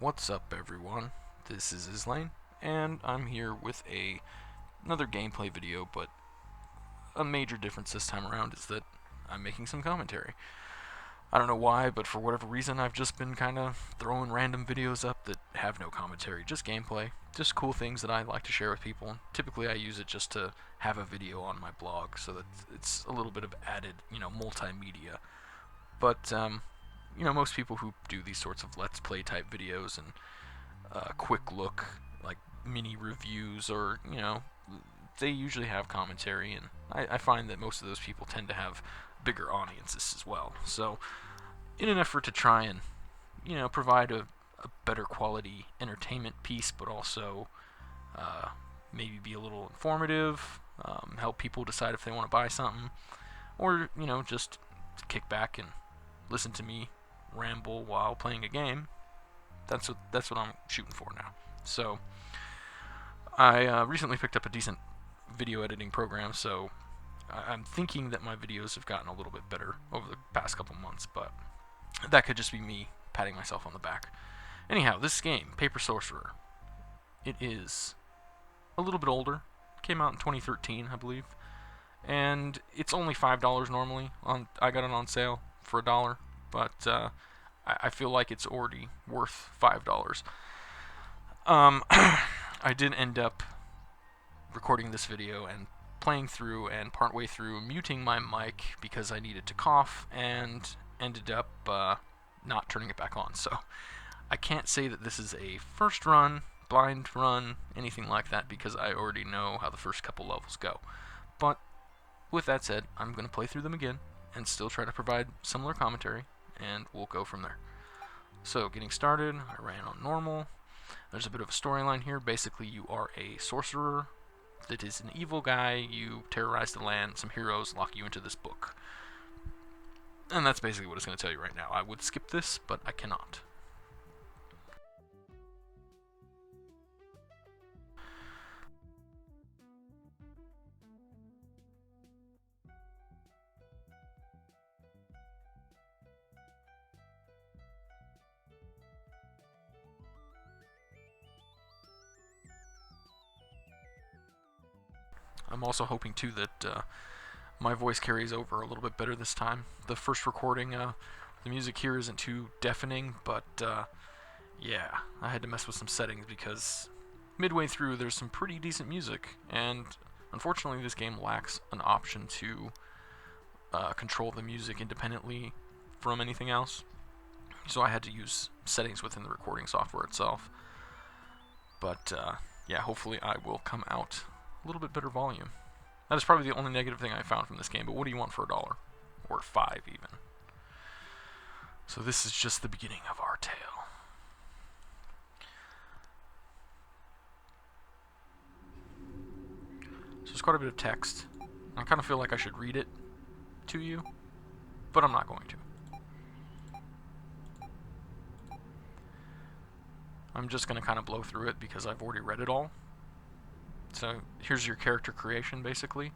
What's up, everyone? This is Islane, and I'm here with another gameplay video, but a major difference this time around is that I'm making some commentary. I don't know why, but for whatever reason, I've just been kind of throwing random videos up that have no commentary, just gameplay, just cool things that I like to share with people. Typically, I use it just to have a video on my blog, so that it's a little bit of added, multimedia. But most people who do these sorts of let's play type videos and quick look, like mini reviews, or they usually have commentary, and I find that most of those people tend to have bigger audiences as well. So, in an effort to try and provide a better quality entertainment piece, but also maybe be a little informative, help people decide if they want to buy something, or just kick back and listen to me ramble while playing a game. That's what I'm shooting for now. So I recently picked up a decent video editing program, so I'm thinking that my videos have gotten a little bit better over the past couple months, but that could just be me patting myself on the back. Anyhow, this game, Paper Sorcerer, it is a little bit older. It came out in 2013, I believe, and it's only $5 normally. I got it on sale for $1, but I feel like it's already worth $5. I did end up recording this video and playing through, and partway through muting my mic because I needed to cough, and ended up not turning it back on. So I can't say that this is a first run, blind run, anything like that, because I already know how the first couple levels go. But with that said, I'm going to play through them again and still try to provide similar commentary, and we'll go from there. So, getting started, I ran on normal. There's a bit of a storyline here. Basically, you are a sorcerer that is an evil guy. You terrorize the land. Some heroes lock you into this book. And that's basically what it's going to tell you right now. I would skip this, but I cannot. I'm also hoping, too, that my voice carries over a little bit better this time. The first recording, the music here isn't too deafening, but yeah, I had to mess with some settings because midway through there's some pretty decent music, and unfortunately this game lacks an option to control the music independently from anything else, so I had to use settings within the recording software itself. But yeah, hopefully I will come out a little bit better volume. That is probably the only negative thing I found from this game, but what do you want for $1? Or $5 even. So this is just the beginning of our tale. So there's quite a bit of text. I kind of feel like I should read it to you, but I'm not going to. I'm just going to kind of blow through it because I've already read it all. So here's your character creation, basically,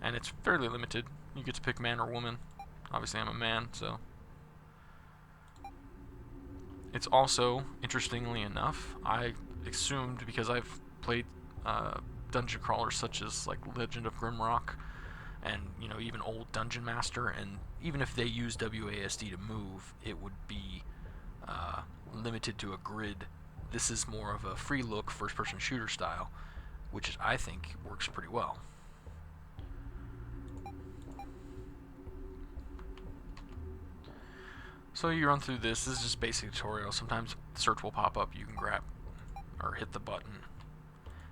and it's fairly limited. You get to pick man or woman. Obviously I'm a man, so. It's also, interestingly enough, I assumed, because I've played dungeon crawlers such as like Legend of Grimrock, and even old Dungeon Master, and even if they use WASD to move, it would be limited to a grid. This is more of a free look, first-person shooter style, which I think works pretty well. So you run through this. This is just basic tutorial. Sometimes search will pop up. You can grab or hit the button,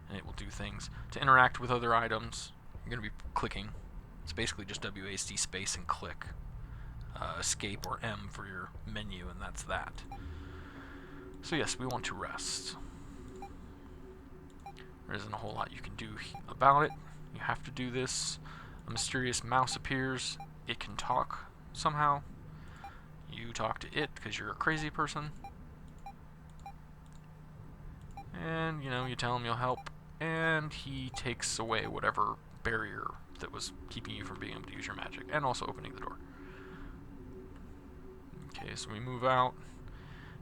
and it will do things. To interact with other items, you're going to be clicking. It's basically just WASD space and click. Escape or M for your menu, and that's that. So yes, we want to rest. There isn't a whole lot you can do about it. You have to do this. A mysterious mouse appears. It can talk somehow. You talk to it because you're a crazy person. And, you tell him you'll help. And he takes away whatever barrier that was keeping you from being able to use your magic. And also opening the door. Okay, so we move out.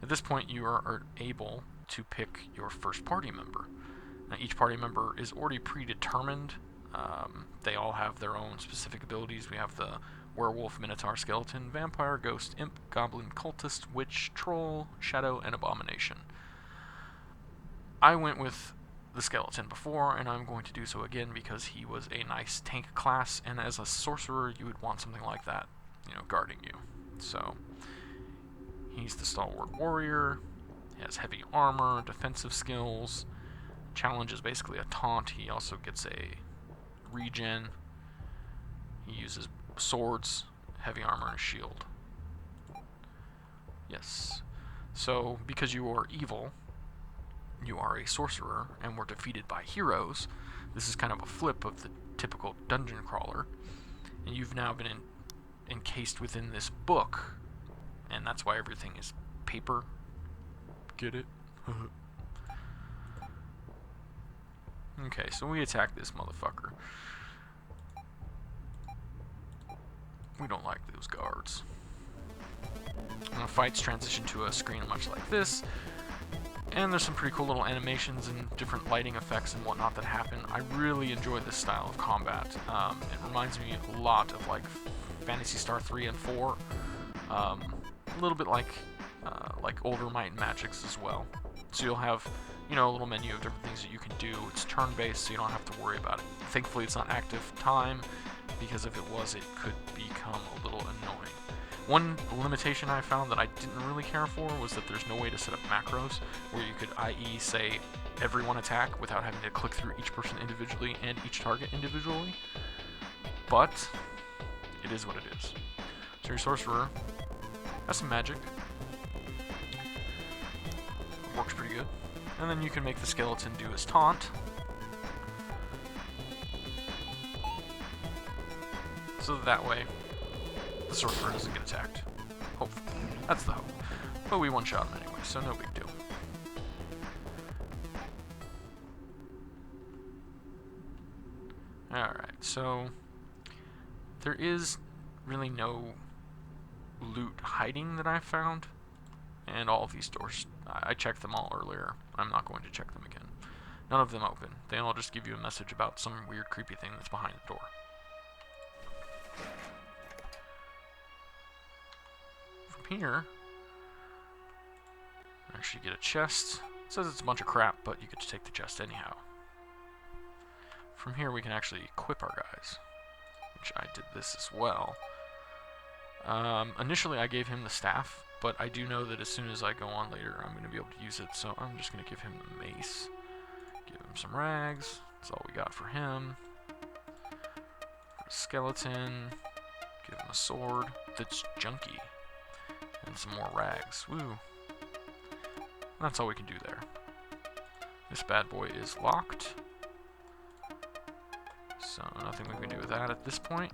At this point, you are able to pick your first party member. Now, each party member is already predetermined. They all have their own specific abilities. We have the werewolf, minotaur, skeleton, vampire, ghost, imp, goblin, cultist, witch, troll, shadow, and abomination. I went with the skeleton before, and I'm going to do so again because he was a nice tank class, and as a sorcerer, you would want something like that, guarding you. So, he's the stalwart warrior. He has heavy armor, defensive skills. Challenge is basically a taunt. He also gets a regen. He uses swords, heavy armor, and a shield. Yes. So, because you are evil, you are a sorcerer, and were defeated by heroes. This is kind of a flip of the typical dungeon crawler. And you've now been encased within this book. And that's why everything is paper. Get it? Okay, so we attack this motherfucker. We don't like those guards. And the fights transition to a screen much like this. And there's some pretty cool little animations and different lighting effects and whatnot that happen. I really enjoy this style of combat. It reminds me a lot of like Phantasy Star 3 and 4. A little bit like older Might and Magics as well. So you'll have, a little menu of different things that you can do. It's turn-based, so you don't have to worry about it. Thankfully, it's not active time, because if it was, it could become a little annoying. One limitation I found that I didn't really care for was that there's no way to set up macros where you could, i.e., say everyone attack without having to click through each person individually and each target individually. But it is what it is. So your sorcerer has some magic. Works pretty good. And then you can make the skeleton do his taunt. So that way, the sorcerer doesn't get attacked. Hopefully. That's the hope. But we one-shot him anyway, so no big deal. Alright, so there is really no loot hiding that I found. And all of these doors, I checked them all earlier. I'm not going to check them again. None of them open. They all just give you a message about some weird, creepy thing that's behind the door. From here, actually get a chest. It says it's a bunch of crap, but you get to take the chest anyhow. From here, we can actually equip our guys, which I did this as well. Initially, I gave him the staff, but I do know that as soon as I go on later, I'm going to be able to use it, so I'm just going to give him the mace. Give him some rags. That's all we got for him. For a skeleton, give him a sword that's junky. And some more rags. Woo. That's all we can do there. This bad boy is locked. So nothing we can do with that at this point.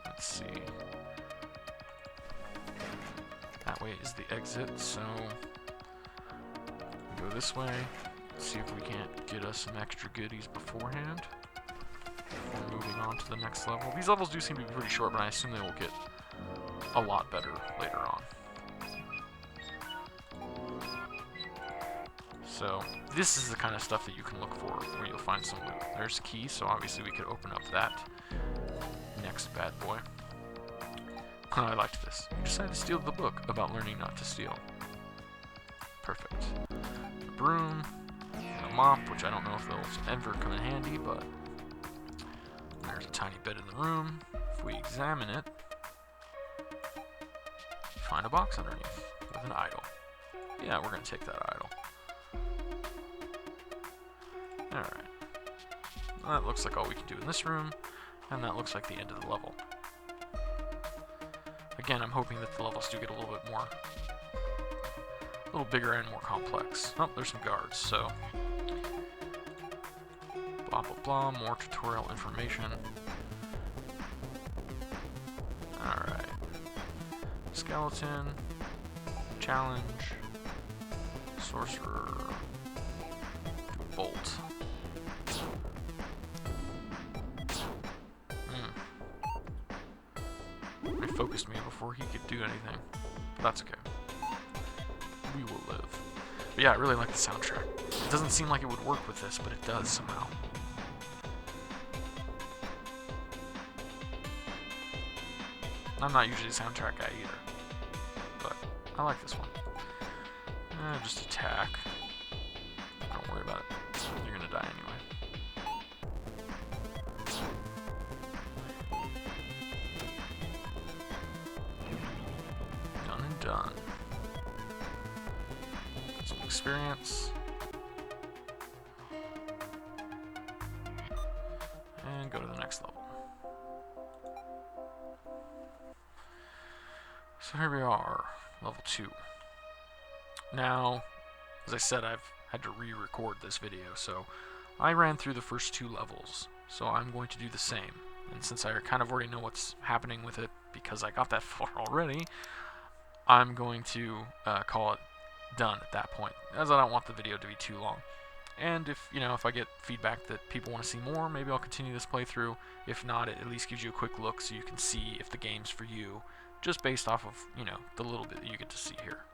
Let's see. That way is the exit, so we go this way. See if we can't get us some extra goodies beforehand. Before moving on to the next level. These levels do seem to be pretty short, but I assume they will get a lot better later on. So this is the kind of stuff that you can look for where you'll find some loot. There's a key, so obviously we could open up that next bad boy. I liked this. You decided to steal the book about learning not to steal. Perfect. A broom, a mop, which I don't know if they'll ever come in handy, but there's a tiny bed in the room. If we examine it, find a box underneath with an idol. Yeah, we're going to take that idol. Alright. Well, that looks like all we can do in this room, and that looks like the end of the level. Again, I'm hoping that the levels do get a little bit more, a little bigger and more complex. Oh, there's some guards, so blah blah blah, more tutorial information. Alright. Skeleton, challenge, sorcerer, bolt. He focused me before he could do anything. That's okay. We will live. But yeah, I really like the soundtrack. It doesn't seem like it would work with this, but it does somehow. I'm not usually a soundtrack guy either, but I like this one. Just attack. Don't worry about it. You're gonna die anyway. Done and done. Some experience. And go to the next level. So here we are, level 2. Now, as I said, I've had to re-record this video, so I ran through the first 2 levels, so I'm going to do the same. And since I kind of already know what's happening with it, because I got that far already, I'm going to call it done at that point, as I don't want the video to be too long. And if I get feedback that people want to see more, maybe I'll continue this playthrough. If not, it at least gives you a quick look so you can see if the game's for you, just based off of, the little bit that you get to see here.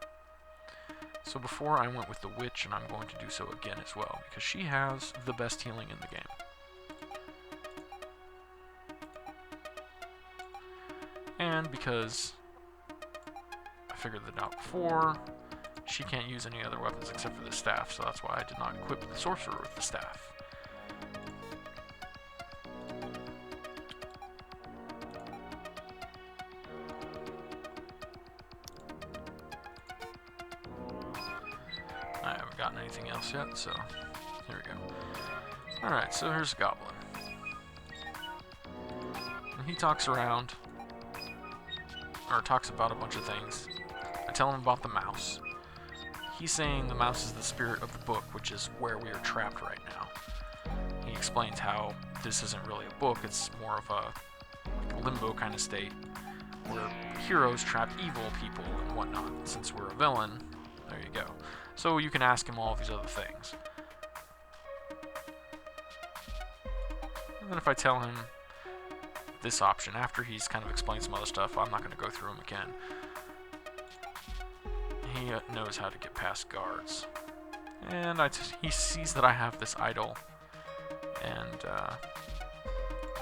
So before I went with the witch, and I'm going to do so again as well, because she has the best healing in the game. And because I figured that out before, she can't use any other weapons except for the staff, so that's why I did not equip the sorcerer with the staff. I haven't gotten anything else yet, so here we go. Alright, so here's a goblin. And he talks around, or talks about a bunch of things. I tell him about the mouse. He's saying the mouse is the spirit of the book, which is where we are trapped right now. He explains how this isn't really a book, it's more of a limbo kind of state, where heroes trap evil people and whatnot. Since we're a villain, there you go. So you can ask him all of these other things. And then if I tell him this option, after he's kind of explained some other stuff, I'm not going to go through them again. He knows how to get past guards. And he sees that I have this idol. And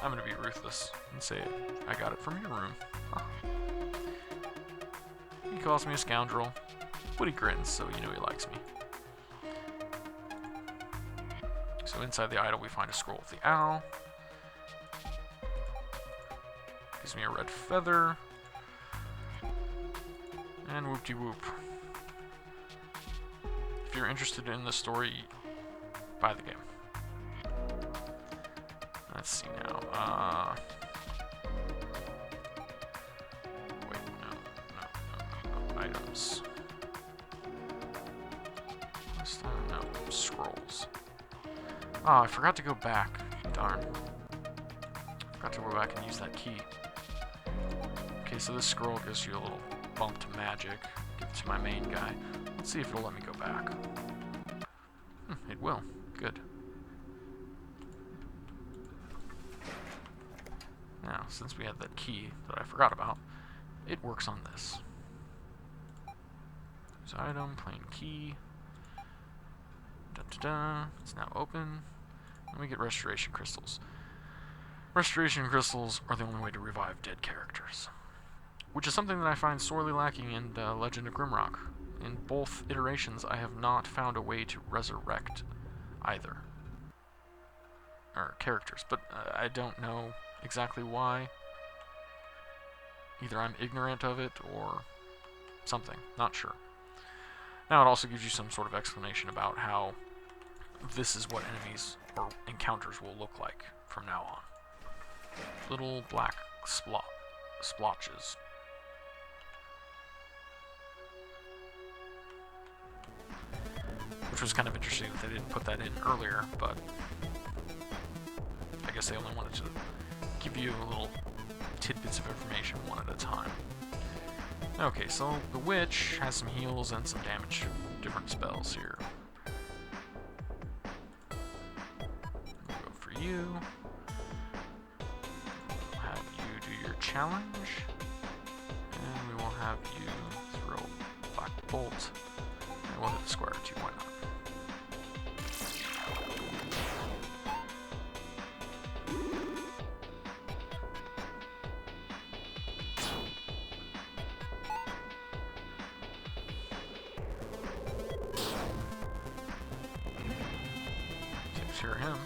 I'm going to be ruthless and say, I got it from your room. Huh. He calls me a scoundrel. But he grins, so you know he likes me. So inside the idol we find a scroll of the owl. Gives me a red feather. And whoop-de-whoop. If you're interested in the story, buy the game. Let's see now. Wait, no. Items. No, scrolls. Oh, I forgot to go back. Darn. Forgot to go back and use that key. Okay, so this scroll gives you a little bump to magic. Give it to my main guy. Let's see if it'll let me go back. It will. Good. Now, since we had that key that I forgot about, it works on this. Use item, plain key. It's now open. And we get restoration crystals. Restoration crystals are the only way to revive dead characters, which is something that I find sorely lacking in Legend of Grimrock. In both iterations, I have not found a way to resurrect either characters, but I don't know exactly why. Either I'm ignorant of it or something, not sure. Now it also gives you some sort of explanation about how this is what enemies or encounters will look like from now on. Little black splotches. Which was kind of interesting that they didn't put that in earlier, but I guess they only wanted to give you little tidbits of information one at a time. Okay, so the witch has some heals and some damage to different spells here. We'll go for you. We'll have you do your challenge. And we will have you throw Black Bolt, and we'll hit the square too, why not? Takes care of him.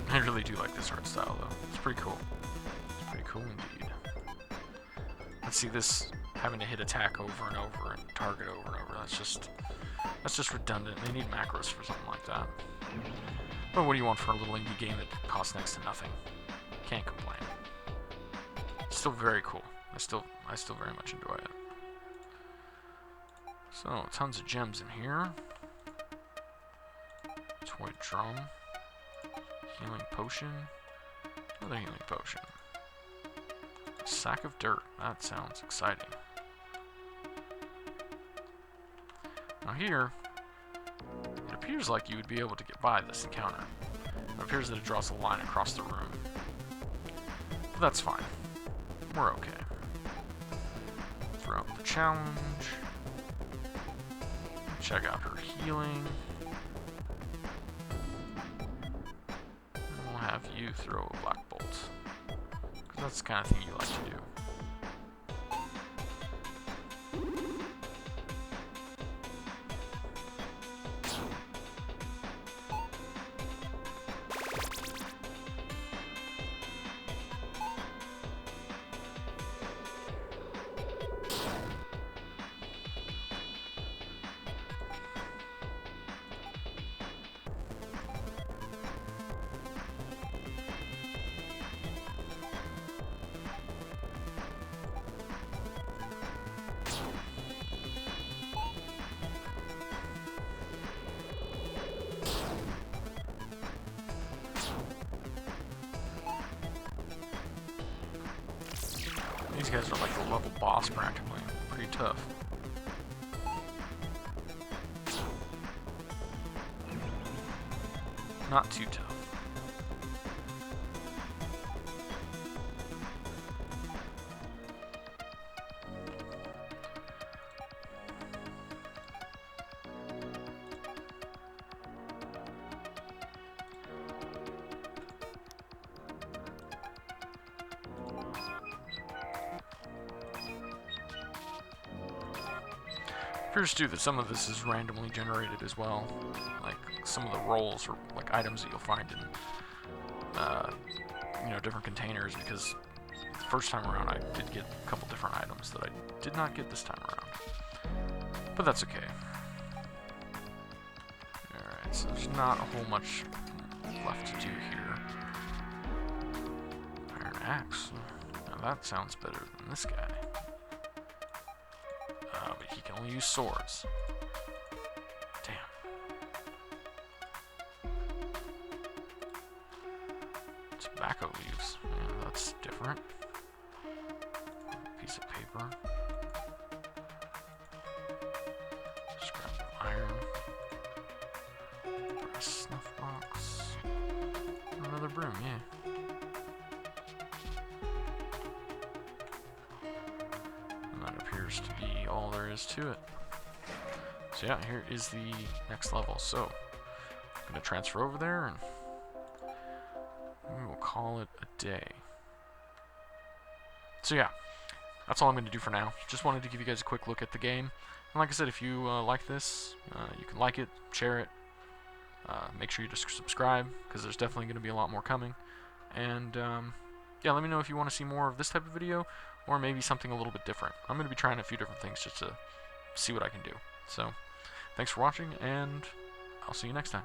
I really do like this art style, though. It's pretty cool. It's pretty cool indeed. Let's see this having to hit attack over and over and target over and over. That's just redundant. They need macros for something like that. But what do you want for a little indie game that costs next to nothing? Can't complain. It's still very cool. I still very much enjoy it. So tons of gems in here. Toy drum. Healing potion. Another healing potion. A sack of dirt. That sounds exciting. Now here, it appears like you would be able to get by this encounter. It appears that it draws a line across the room. But that's fine. We're okay. Throw out the challenge. Check out her healing. Have you throw a black bolt, because that's the kind of thing you like to do. These guys are like the level boss practically. Pretty tough. Not too tough. Appears too that some of this is randomly generated as well. Like some of the rolls or like items that you'll find in different containers, because the first time around I did get a couple different items that I did not get this time around. But that's okay. Alright, so there's not a whole much left to do here. Iron axe. Now that sounds better than this guy. But he can only use swords. Damn. Tobacco leaves. Yeah, that's different. Piece of paper. Scrap of iron. Brass snuff box. Another broom, yeah. Appears to be all there is to it. So yeah, here is the next level. So I'm going to transfer over there and we will call it a day. So yeah, that's all I'm going to do for now. Just wanted to give you guys a quick look at the game. And like I said, if you like this, you can like it, share it, make sure you just subscribe, because there's definitely going to be a lot more coming. And yeah, let me know if you want to see more of this type of video, or maybe something a little bit different. I'm going to be trying a few different things just to see what I can do. So, thanks for watching, and I'll see you next time.